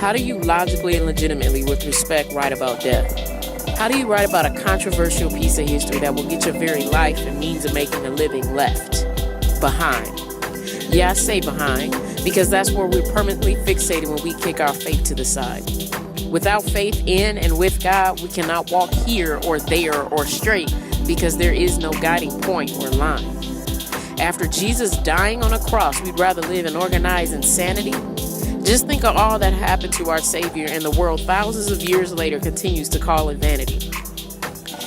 How do you logically and legitimately, with respect, write about death? How do you write about a controversial piece of history that will get your very life and means of making a living left behind? Yeah, I say behind because that's where we're permanently fixated when we kick our faith to the side. Without faith in and with God, we cannot walk here or there or straight because there is no guiding point or line. After Jesus dying on a cross, we'd rather live in organized insanity. Just think of all that happened to our Savior, and the world thousands of years later continues to call it vanity.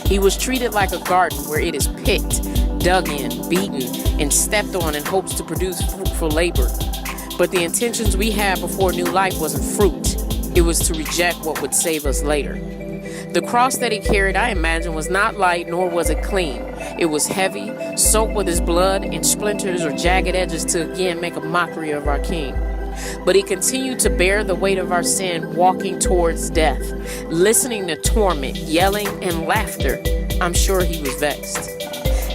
He was treated like a garden where it is picked, dug in, beaten, and stepped on in hopes to produce fruitful labor. But the intentions we had before new life wasn't fruit. It was to reject what would save us later. The cross that he carried, I imagine, was not light, nor was it clean. It was heavy, soaked with his blood, and splinters or jagged edges to again make a mockery of our King. But he continued to bear the weight of our sin, walking towards death, listening to torment, yelling, and laughter. I'm sure he was vexed.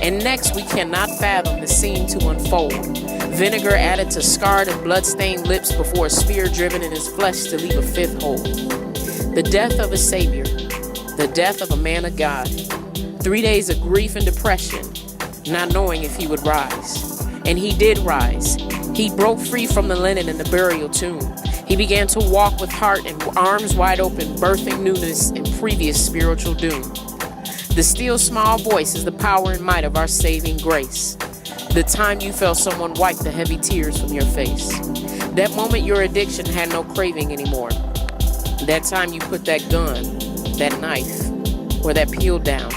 And next, we cannot fathom the scene to unfold. Vinegar added to scarred and blood-stained lips before a spear driven in his flesh to leave a fifth hole. The death of a Savior, the death of a man of God. 3 days of grief and depression, not knowing if he would rise. And he did rise. He broke free from the linen in the burial tomb. He began to walk with heart and arms wide open, birthing newness in previous spiritual doom. The still small voice is the power and might of our saving grace. The time you felt someone wipe the heavy tears from your face. That moment your addiction had no craving anymore. That time you put that gun, that knife, or that pill down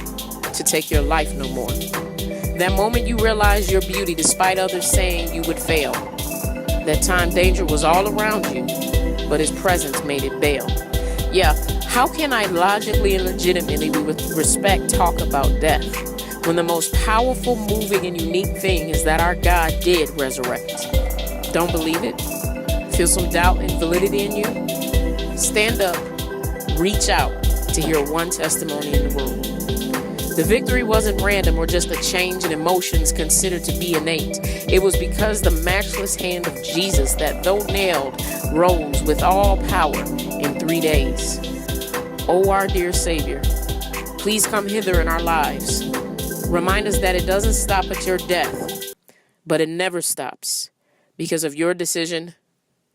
to take your life no more. That moment you realized your beauty despite others saying you would fail. That time danger was all around you, but his presence made it bail. Yeah, how can I logically and legitimately with respect talk about death when the most powerful, moving, and unique thing is that our God did resurrect? Don't believe it? Feel some doubt and validity in you? Stand up, reach out to hear one testimony in the room. The victory wasn't random or just a change in emotions considered to be innate. It was because the matchless hand of Jesus that, though nailed, rose with all power in 3 days. Oh, our dear Savior, please come hither in our lives. Remind us that it doesn't stop at your death, but it never stops because of your decision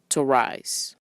to rise.